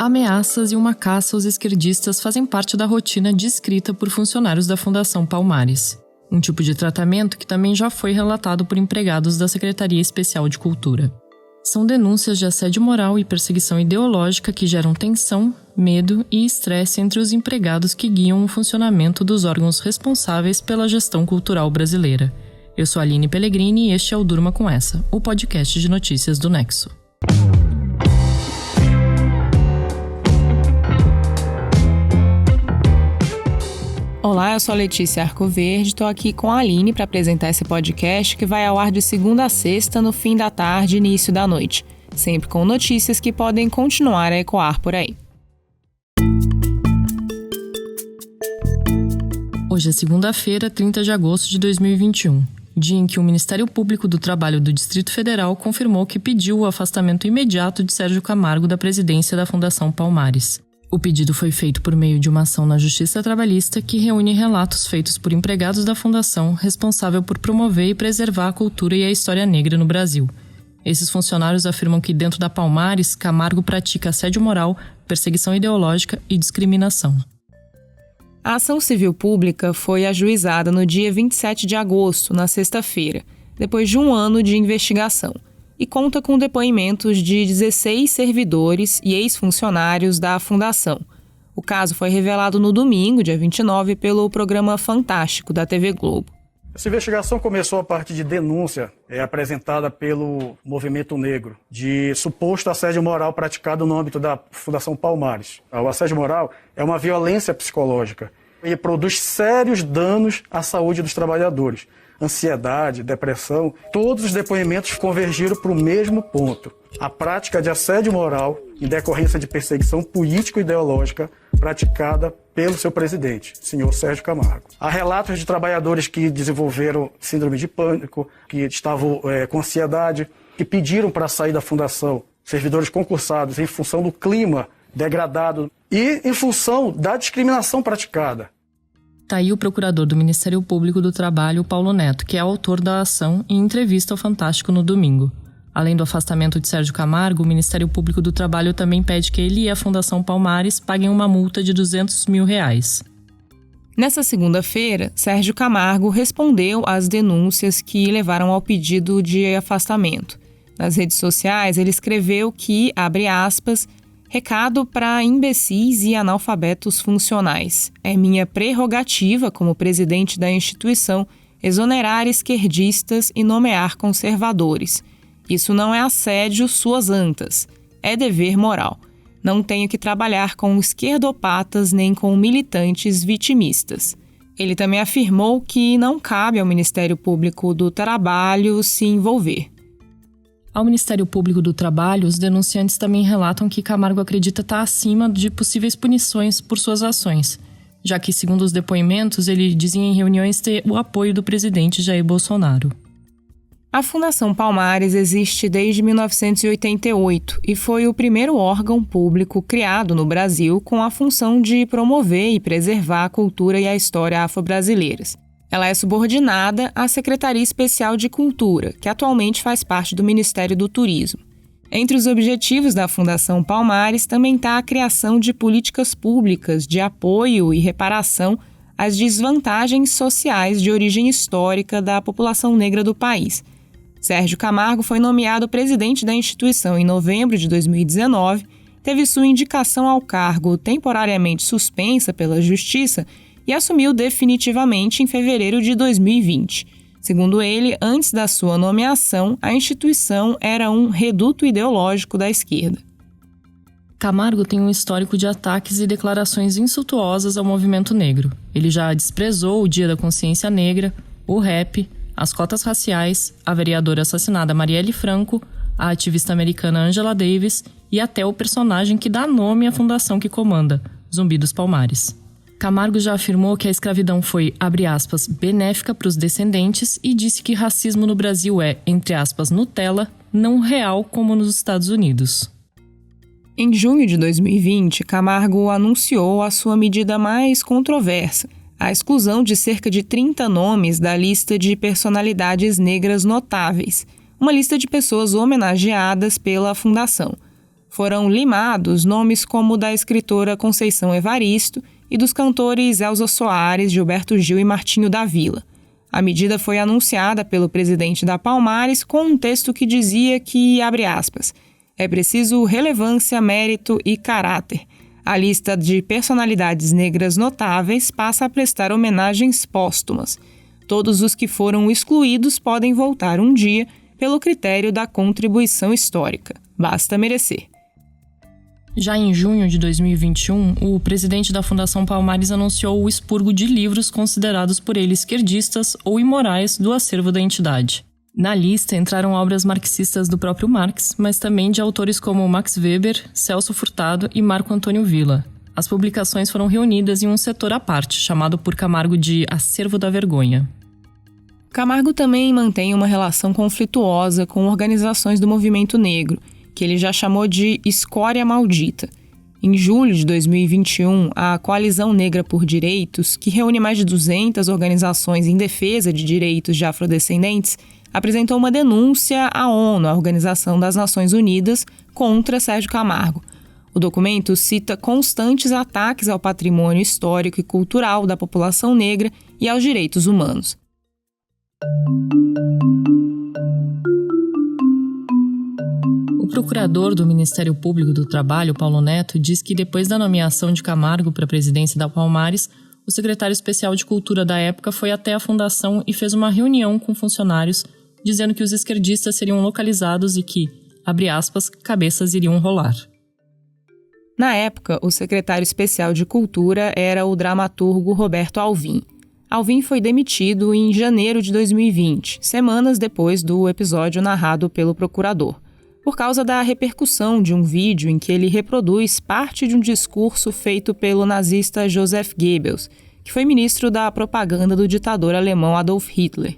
Ameaças e uma caça aos esquerdistas fazem parte da rotina descrita por funcionários da Fundação Palmares. Um tipo de tratamento que também já foi relatado por empregados da Secretaria Especial de Cultura. São denúncias de assédio moral e perseguição ideológica que geram tensão, medo e estresse entre os empregados que guiam o funcionamento dos órgãos responsáveis pela gestão cultural brasileira. Eu sou a Aline Pellegrini e este é o Durma Com Essa, o podcast de notícias do Nexo. Olá, eu sou a Letícia Arcoverde, estou aqui com a Aline para apresentar esse podcast que vai ao ar de segunda a sexta, no fim da tarde e início da noite, sempre com notícias que podem continuar a ecoar por aí. Hoje é segunda-feira, 30 de agosto de 2021, dia em que o Ministério Público do Trabalho do Distrito Federal confirmou que pediu o afastamento imediato de Sérgio Camargo da presidência da Fundação Palmares. O pedido foi feito por meio de uma ação na Justiça Trabalhista que reúne relatos feitos por empregados da Fundação responsável por promover e preservar a cultura e a história negra no Brasil. Esses funcionários afirmam que dentro da Palmares, Camargo pratica assédio moral, perseguição ideológica e discriminação. A ação civil pública foi ajuizada no dia 27 de agosto, na sexta-feira, depois de um ano de investigação, e conta com depoimentos de 16 servidores e ex-funcionários da Fundação. O caso foi revelado no domingo, dia 29, pelo programa Fantástico da TV Globo. Essa investigação começou a partir de denúncia apresentada pelo Movimento Negro de suposto assédio moral praticado no âmbito da Fundação Palmares. O assédio moral é uma violência psicológica e produz sérios danos à saúde dos trabalhadores. Ansiedade, depressão, todos os depoimentos convergiram para o mesmo ponto. A prática de assédio moral em decorrência de perseguição político-ideológica praticada pelo seu presidente, senhor Sérgio Camargo. Há relatos de trabalhadores que desenvolveram síndrome de pânico, que estavam com ansiedade, que pediram para sair da fundação, servidores concursados, em função do clima degradado e em função da discriminação praticada. Tá aí o procurador do Ministério Público do Trabalho, Paulo Neto, que é autor da ação, em entrevista ao Fantástico no domingo. Além do afastamento de Sérgio Camargo, o Ministério Público do Trabalho também pede que ele e a Fundação Palmares paguem uma multa de R$200 mil. Nessa segunda-feira, Sérgio Camargo respondeu às denúncias que levaram ao pedido de afastamento. Nas redes sociais, ele escreveu que, abre aspas, recado para imbecis e analfabetos funcionais. É minha prerrogativa como presidente da instituição exonerar esquerdistas e nomear conservadores. Isso não é assédio suas antas. É dever moral. Não tenho que trabalhar com esquerdopatas nem com militantes vitimistas. Ele também afirmou que não cabe ao Ministério Público do Trabalho se envolver. Ao Ministério Público do Trabalho, os denunciantes também relatam que Camargo acredita estar acima de possíveis punições por suas ações, já que, segundo os depoimentos, ele dizia em reuniões ter o apoio do presidente Jair Bolsonaro. A Fundação Palmares existe desde 1988 e foi o primeiro órgão público criado no Brasil com a função de promover e preservar a cultura e a história afro-brasileiras. Ela é subordinada à Secretaria Especial de Cultura, que atualmente faz parte do Ministério do Turismo. Entre os objetivos da Fundação Palmares também está a criação de políticas públicas de apoio e reparação às desvantagens sociais de origem histórica da população negra do país. Sérgio Camargo foi nomeado presidente da instituição em novembro de 2019, teve sua indicação ao cargo temporariamente suspensa pela Justiça e assumiu definitivamente em fevereiro de 2020. Segundo ele, antes da sua nomeação, a instituição era um reduto ideológico da esquerda. Camargo tem um histórico de ataques e declarações insultuosas ao movimento negro. Ele já desprezou o Dia da Consciência Negra, o rap, as cotas raciais, a vereadora assassinada Marielle Franco, a ativista americana Angela Davis e até o personagem que dá nome à fundação que comanda, Zumbi dos Palmares. Camargo já afirmou que a escravidão foi, abre aspas, benéfica para os descendentes e disse que racismo no Brasil é, entre aspas, Nutella, não real como nos Estados Unidos. Em junho de 2020, Camargo anunciou a sua medida mais controversa, a exclusão de cerca de 30 nomes da lista de personalidades negras notáveis, uma lista de pessoas homenageadas pela Fundação. Foram limados nomes como o da escritora Conceição Evaristo e dos cantores Elza Soares, Gilberto Gil e Martinho da Vila. A medida foi anunciada pelo presidente da Palmares com um texto que dizia que, abre aspas, é preciso relevância, mérito e caráter. A lista de personalidades negras notáveis passa a prestar homenagens póstumas. Todos os que foram excluídos podem voltar um dia pelo critério da contribuição histórica. Basta merecer. Já em junho de 2021, o presidente da Fundação Palmares anunciou o expurgo de livros considerados por ele esquerdistas ou imorais do acervo da entidade. Na lista entraram obras marxistas do próprio Marx, mas também de autores como Max Weber, Celso Furtado e Marco Antônio Villa. As publicações foram reunidas em um setor à parte, chamado por Camargo de Acervo da Vergonha. Camargo também mantém uma relação conflituosa com organizações do movimento negro, que ele já chamou de escória maldita. Em julho de 2021, a Coalizão Negra por Direitos, que reúne mais de 200 organizações em defesa de direitos de afrodescendentes, apresentou uma denúncia à ONU, a Organização das Nações Unidas, contra Sérgio Camargo. O documento cita constantes ataques ao patrimônio histórico e cultural da população negra e aos direitos humanos. O procurador do Ministério Público do Trabalho, Paulo Neto, diz que depois da nomeação de Camargo para a presidência da Palmares, o secretário especial de Cultura da época foi até a fundação e fez uma reunião com funcionários, dizendo que os esquerdistas seriam localizados e que, abre aspas, cabeças iriam rolar. Na época, o secretário especial de Cultura era o dramaturgo Roberto Alvim. Alvim foi demitido em janeiro de 2020, semanas depois do episódio narrado pelo procurador, por causa da repercussão de um vídeo em que ele reproduz parte de um discurso feito pelo nazista Joseph Goebbels, que foi ministro da propaganda do ditador alemão Adolf Hitler.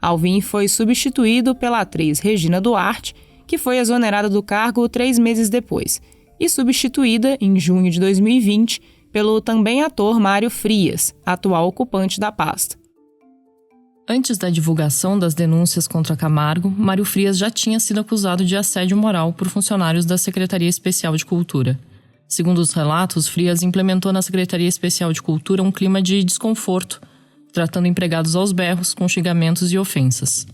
Alvim foi substituído pela atriz Regina Duarte, que foi exonerada do cargo 3 meses depois, e substituída, em junho de 2020, pelo também ator Mário Frias, atual ocupante da pasta. Antes da divulgação das denúncias contra Camargo, Mário Frias já tinha sido acusado de assédio moral por funcionários da Secretaria Especial de Cultura. Segundo os relatos, Frias implementou na Secretaria Especial de Cultura um clima de desconforto, tratando empregados aos berros, com xingamentos e ofensas.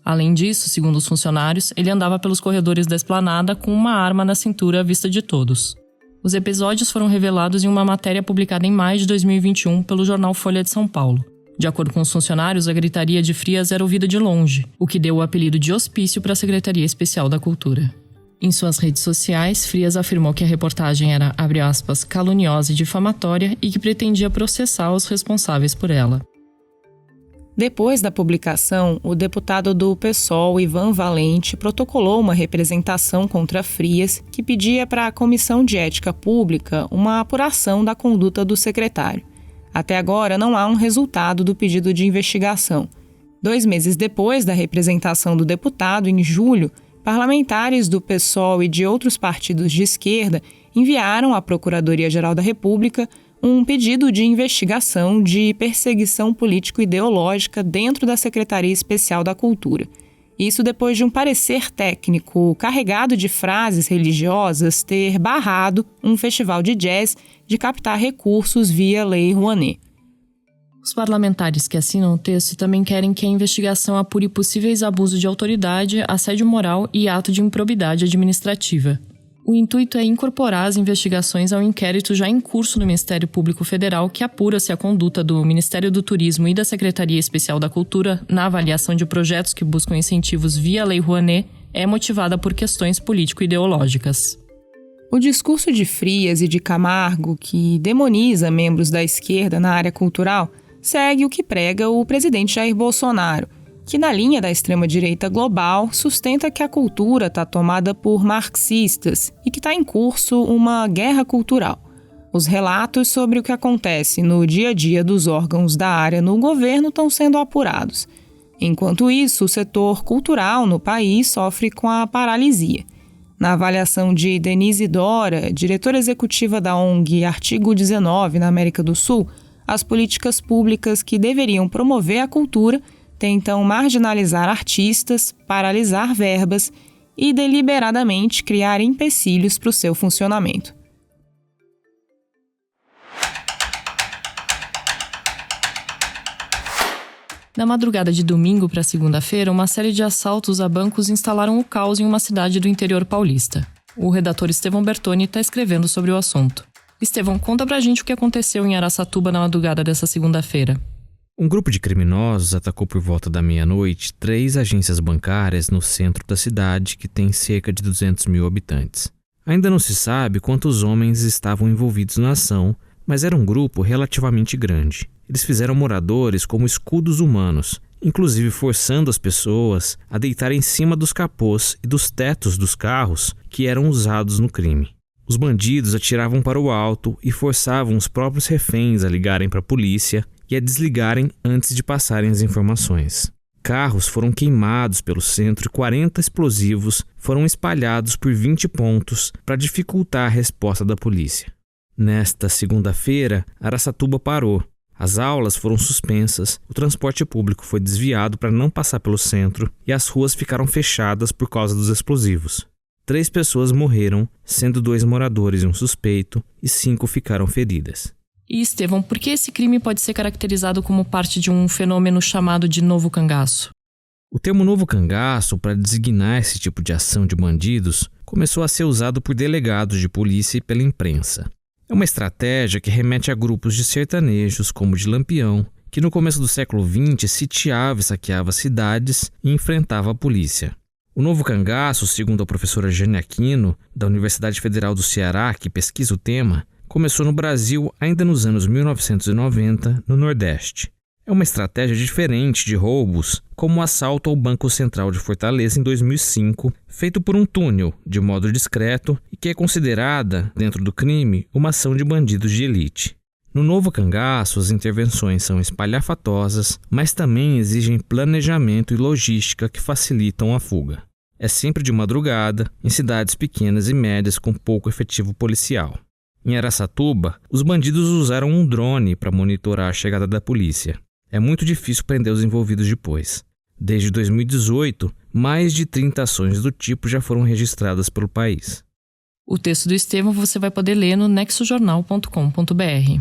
Além disso, segundo os funcionários, ele andava pelos corredores da esplanada com uma arma na cintura à vista de todos. Os episódios foram revelados em uma matéria publicada em maio de 2021 pelo jornal Folha de São Paulo. De acordo com os funcionários, a gritaria de Frias era ouvida de longe, o que deu o apelido de hospício para a Secretaria Especial da Cultura. Em suas redes sociais, Frias afirmou que a reportagem era, abre aspas, caluniosa e difamatória e que pretendia processar os responsáveis por ela. Depois da publicação, o deputado do PSOL, Ivan Valente, protocolou uma representação contra Frias que pedia para a Comissão de Ética Pública uma apuração da conduta do secretário. Até agora, não há um resultado do pedido de investigação. 2 meses depois da representação do deputado, em julho, parlamentares do PSOL e de outros partidos de esquerda enviaram à Procuradoria-Geral da República um pedido de investigação de perseguição político-ideológica dentro da Secretaria Especial da Cultura. Isso depois de um parecer técnico carregado de frases religiosas ter barrado um festival de jazz de captar recursos via Lei Rouanet. Os parlamentares que assinam o texto também querem que a investigação apure possíveis abusos de autoridade, assédio moral e ato de improbidade administrativa. O intuito é incorporar as investigações ao inquérito já em curso no Ministério Público Federal, que apura se a conduta do Ministério do Turismo e da Secretaria Especial da Cultura na avaliação de projetos que buscam incentivos via Lei Rouanet é motivada por questões político-ideológicas. O discurso de Frias e de Camargo, que demoniza membros da esquerda na área cultural, segue o que prega o presidente Jair Bolsonaro, que, na linha da extrema-direita global, sustenta que a cultura está tomada por marxistas e que está em curso uma guerra cultural. Os relatos sobre o que acontece no dia a dia dos órgãos da área no governo estão sendo apurados. Enquanto isso, o setor cultural no país sofre com a paralisia. Na avaliação de Denise Dora, diretora executiva da ONG Artigo 19 na América do Sul, as políticas públicas que deveriam promover a cultura tentam marginalizar artistas, paralisar verbas e deliberadamente criar empecilhos para o seu funcionamento. Na madrugada de domingo para segunda-feira, uma série de assaltos a bancos instalaram o caos em uma cidade do interior paulista. O redator Estevão Bertoni está escrevendo sobre o assunto. Estevão, conta pra gente o que aconteceu em Araçatuba na madrugada dessa segunda-feira. Um grupo de criminosos atacou por volta da meia-noite 3 agências bancárias no centro da cidade, que tem cerca de 200 mil habitantes. Ainda não se sabe quantos homens estavam envolvidos na ação, mas era um grupo relativamente grande. Eles fizeram moradores como escudos humanos, inclusive forçando as pessoas a deitar em cima dos capôs e dos tetos dos carros que eram usados no crime. Os bandidos atiravam para o alto e forçavam os próprios reféns a ligarem para a polícia e a desligarem antes de passarem as informações. Carros foram queimados pelo centro e 40 explosivos foram espalhados por 20 pontos para dificultar a resposta da polícia. Nesta segunda-feira, Araçatuba parou. As aulas foram suspensas, o transporte público foi desviado para não passar pelo centro e as ruas ficaram fechadas por causa dos explosivos. 3 pessoas morreram, sendo 2 moradores e um suspeito, e 5 ficaram feridas. E, Estevão, por que esse crime pode ser caracterizado como parte de um fenômeno chamado de novo cangaço? O termo novo cangaço, para designar esse tipo de ação de bandidos, começou a ser usado por delegados de polícia e pela imprensa. É uma estratégia que remete a grupos de sertanejos, como de Lampião, que no começo do século XX sitiava e saqueava cidades e enfrentava a polícia. O novo cangaço, segundo a professora Jane Aquino, da Universidade Federal do Ceará, que pesquisa o tema, começou no Brasil ainda nos anos 1990, no Nordeste. É uma estratégia diferente de roubos, como o assalto ao Banco Central de Fortaleza em 2005, feito por um túnel, de modo discreto, e que é considerada, dentro do crime, uma ação de bandidos de elite. No novo cangaço, as intervenções são espalhafatosas, mas também exigem planejamento e logística que facilitam a fuga. É sempre de madrugada, em cidades pequenas e médias com pouco efetivo policial. Em Araçatuba, os bandidos usaram um drone para monitorar a chegada da polícia. É muito difícil prender os envolvidos depois. Desde 2018, mais de 30 ações do tipo já foram registradas pelo país. O texto do Estevão você vai poder ler no nexojornal.com.br.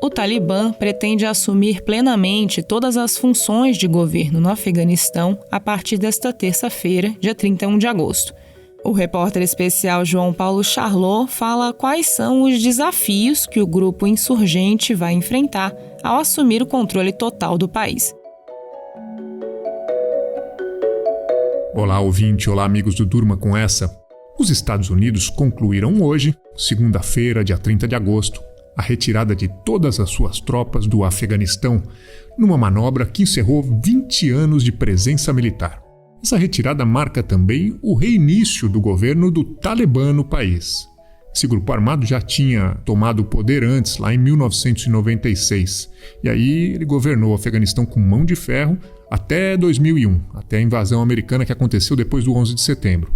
O Talibã pretende assumir plenamente todas as funções de governo no Afeganistão a partir desta terça-feira, dia 31 de agosto. O repórter especial João Paulo Charlot fala quais são os desafios que o grupo insurgente vai enfrentar ao assumir o controle total do país. Olá, ouvinte. Olá, amigos do Durma com Essa. Os Estados Unidos concluíram hoje, segunda-feira, dia 30 de agosto, a retirada de todas as suas tropas do Afeganistão, numa manobra que encerrou 20 anos de presença militar. Essa retirada marca também o reinício do governo do Talibã no país. Esse grupo armado já tinha tomado o poder antes, lá em 1996. E aí ele governou o Afeganistão com mão de ferro até 2001, até a invasão americana que aconteceu depois do 11 de setembro.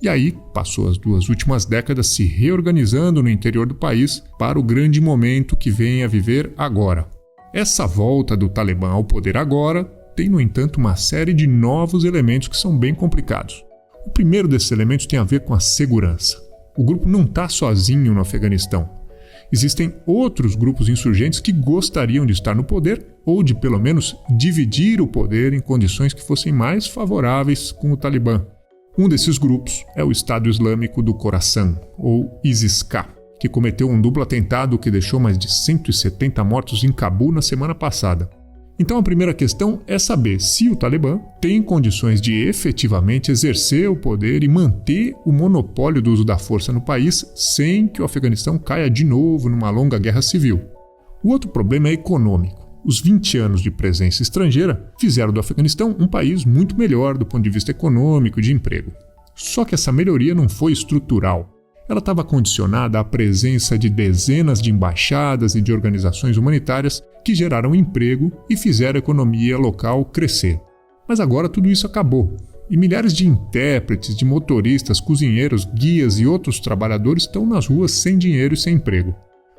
E aí passou as 2 últimas décadas se reorganizando no interior do país para o grande momento que vem a viver agora. Essa volta do Talibã ao poder agora tem, no entanto, uma série de novos elementos que são bem complicados. O primeiro desses elementos tem a ver com a segurança. O grupo não está sozinho no Afeganistão. Existem outros grupos insurgentes que gostariam de estar no poder ou de, pelo menos, dividir o poder em condições que fossem mais favoráveis com o Talibã. Um desses grupos é o Estado Islâmico do Khorasan, ou ISIS-K, que cometeu um duplo atentado que deixou mais de 170 mortos em Cabu na semana passada. Então a primeira questão é saber se o Talibã tem condições de efetivamente exercer o poder e manter o monopólio do uso da força no país sem que o Afeganistão caia de novo numa longa guerra civil. O outro problema é econômico. Os 20 anos de presença estrangeira fizeram do Afeganistão um país muito melhor do ponto de vista econômico e de emprego. Só que essa melhoria não foi estrutural. Ela estava condicionada à presença de dezenas de embaixadas e de organizações humanitárias que geraram emprego e fizeram a economia local crescer. Mas agora tudo isso acabou, e milhares de intérpretes, de motoristas, cozinheiros, guias e outros trabalhadores estão nas ruas sem dinheiro e sem emprego.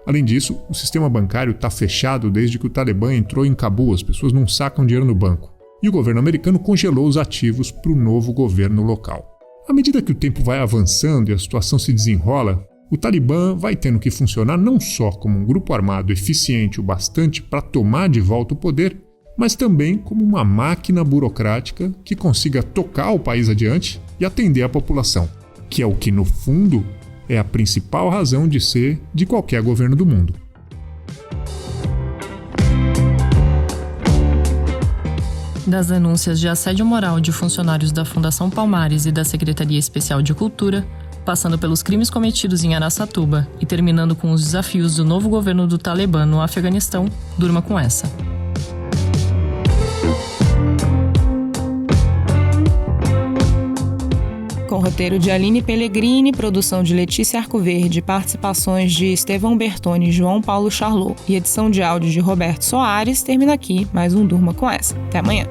Além disso, o sistema bancário está fechado desde que o Talibã entrou em Cabul, as pessoas não sacam dinheiro no banco. E o governo americano congelou os ativos para o novo governo local. À medida que o tempo vai avançando e a situação se desenrola, o Talibã vai tendo que funcionar não só como um grupo armado eficiente o bastante para tomar de volta o poder, mas também como uma máquina burocrática que consiga tocar o país adiante e atender a população, que é o que, no fundo, é a principal razão de ser de qualquer governo do mundo. Das denúncias de assédio moral de funcionários da Fundação Palmares e da Secretaria Especial de Cultura, passando pelos crimes cometidos em Araçatuba e terminando com os desafios do novo governo do Talibã no Afeganistão, durma com essa. Com roteiro de Aline Pellegrini, produção de Letícia Arcoverde, participações de Estevão Bertoni e João Paulo Charlot e edição de áudio de Roberto Soares, termina aqui mais um Durma com essa. Até amanhã.